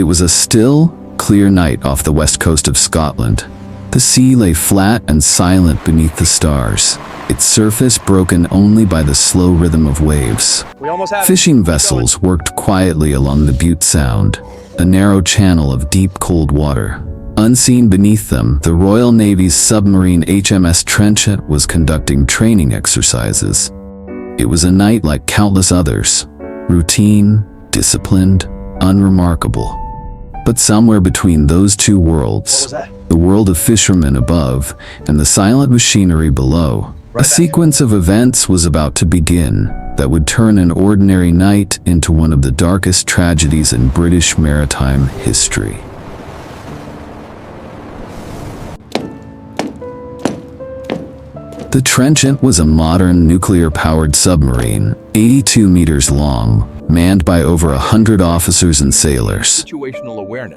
It was a still, clear night off the west coast of Scotland. The sea lay flat and silent beneath the stars, its surface broken only by the slow rhythm of waves. Fishing vessels worked quietly along the Bute Sound, a narrow channel of deep, cold water. Unseen beneath them, the Royal Navy's submarine HMS Trenchant was conducting training exercises. It was a night like countless others, routine, disciplined, unremarkable. But somewhere between those two worlds, the world of fishermen above and the silent machinery below, a sequence of events was about to begin that would turn an ordinary night into one of the darkest tragedies in British maritime history. The Trenchant was a modern nuclear-powered submarine, 82 meters long, manned by over 100 officers and sailors.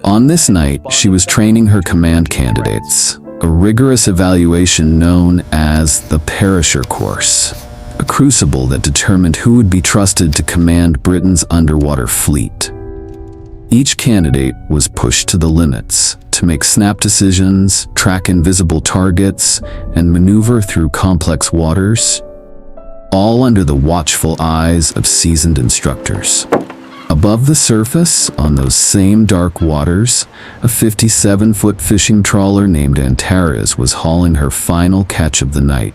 On this night, she was training her command candidates, a rigorous evaluation known as the Perisher Course, a crucible that determined who would be trusted to command Britain's underwater fleet. Each candidate was pushed to the limits, to make snap decisions, track invisible targets, and maneuver through complex waters, all under the watchful eyes of seasoned instructors. Above the surface, on those same dark waters, a 57-foot fishing trawler named Antares was hauling her final catch of the night.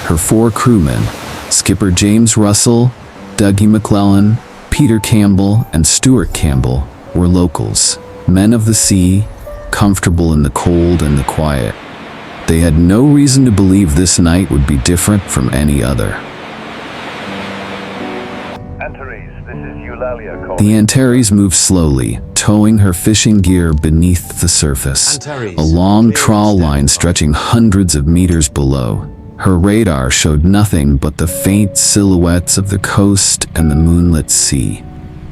Her 4 crewmen, Skipper James Russell, Dougie McClellan, Peter Campbell, and Stuart Campbell, were locals, men of the sea, comfortable in the cold and the quiet. They had no reason to believe this night would be different from any other. Antares, this is Eulalia calling. The Antares moved slowly, towing her fishing gear beneath the surface, a long trawl line stretching hundreds of meters below. Her radar showed nothing but the faint silhouettes of the coast and the moonlit sea.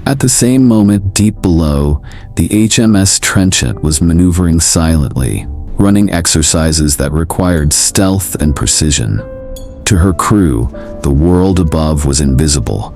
At the same moment, deep below, the HMS Trenchant was maneuvering silently, running exercises that required stealth and precision. To her crew, the world above was invisible,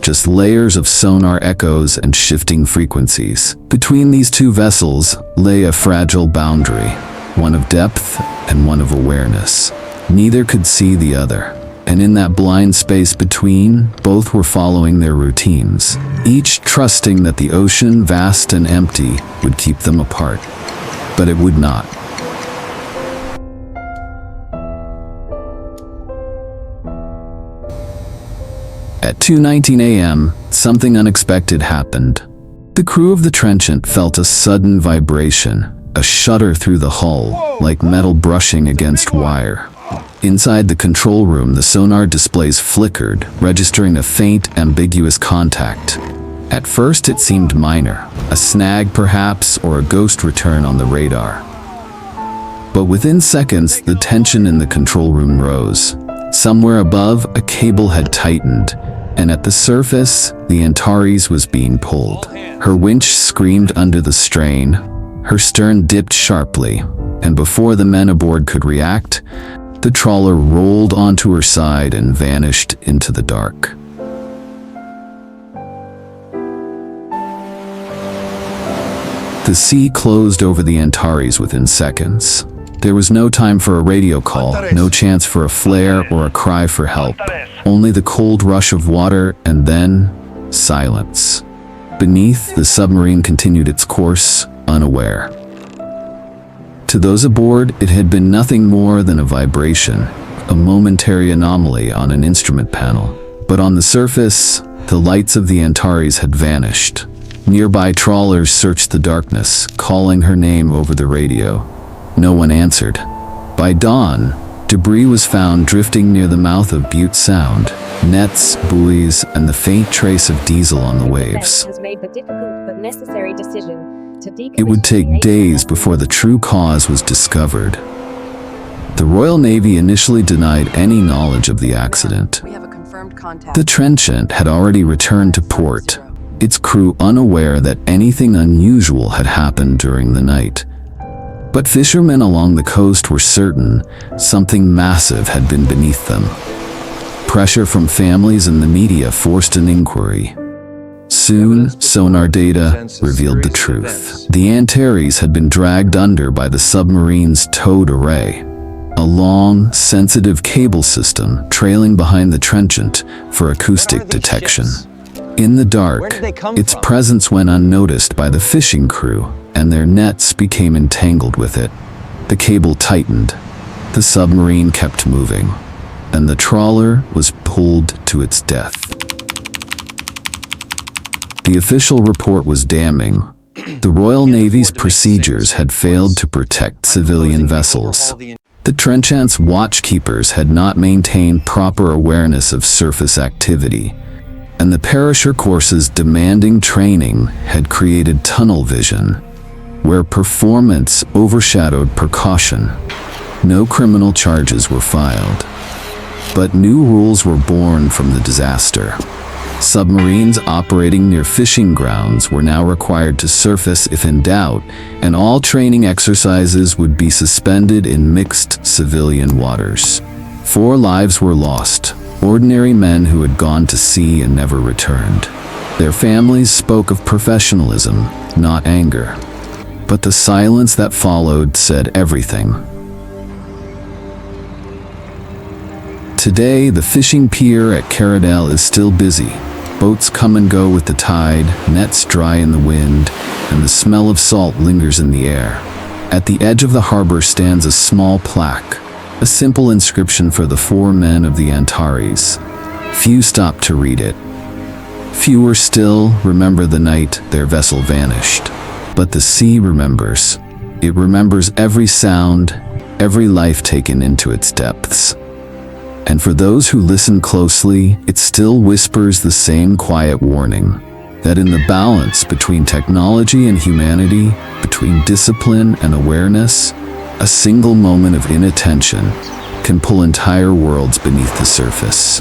just layers of sonar echoes and shifting frequencies. Between these two vessels lay a fragile boundary, one of depth and one of awareness. Neither could see the other. And in that blind space between, both were following their routines, each trusting that the ocean, vast and empty, would keep them apart. But it would not. At 2:19 a.m., something unexpected happened. The crew of the Trenchant felt a sudden vibration, a shudder through the hull, like metal brushing against wire. Inside the control room, the sonar displays flickered, registering a faint, ambiguous contact. At first, it seemed minor, a snag perhaps, or a ghost return on the radar. But within seconds, the tension in the control room rose. Somewhere above, a cable had tightened, and at the surface, the Antares was being pulled. Her winch screamed under the strain, her stern dipped sharply, and before the men aboard could react, the trawler rolled onto her side and vanished into the dark. The sea closed over the Antares within seconds. There was no time for a radio call, no chance for a flare or a cry for help. Only the cold rush of water and then silence. Beneath, the submarine continued its course, unaware. To those aboard, it had been nothing more than a vibration, a momentary anomaly on an instrument panel. But on the surface, the lights of the Antares had vanished. Nearby trawlers searched the darkness, calling her name over the radio. No one answered. By dawn, debris was found drifting near the mouth of Bute Sound, nets, buoys, and the faint trace of diesel on the waves. It would take days before the true cause was discovered. The Royal Navy initially denied any knowledge of the accident. The Trenchant had already returned to port, its crew unaware that anything unusual had happened during the night. But fishermen along the coast were certain something massive had been beneath them. Pressure from families and the media forced an inquiry. Soon, sonar data revealed the truth. The Antares had been dragged under by the submarine's towed array, a long, sensitive cable system trailing behind the trenchant for acoustic detection. In the dark, its presence went unnoticed by the fishing crew, and their nets became entangled with it. The cable tightened, the submarine kept moving, and the trawler was pulled to its death. The official report was damning. The Royal Navy's procedures had failed to protect civilian vessels. The trenchant's watchkeepers had not maintained proper awareness of surface activity, and the perisher courses demanding training had created tunnel vision, where performance overshadowed precaution. No criminal charges were filed, but new rules were born from the disaster. Submarines operating near fishing grounds were now required to surface if in doubt, and all training exercises would be suspended in mixed civilian waters. 4 lives were lost, ordinary men who had gone to sea and never returned. Their families spoke of professionalism, not anger. But the silence that followed said everything. Today, the fishing pier at Caradel is still busy. Boats come and go with the tide, nets dry in the wind, and the smell of salt lingers in the air. At the edge of the harbor stands a small plaque, a simple inscription for the 4 men of the Antares. Few stop to read it. Fewer still remember the night their vessel vanished. But the sea remembers. It remembers every sound, every life taken into its depths. And for those who listen closely, it still whispers the same quiet warning, that in the balance between technology and humanity, between discipline and awareness, a single moment of inattention can pull entire worlds beneath the surface.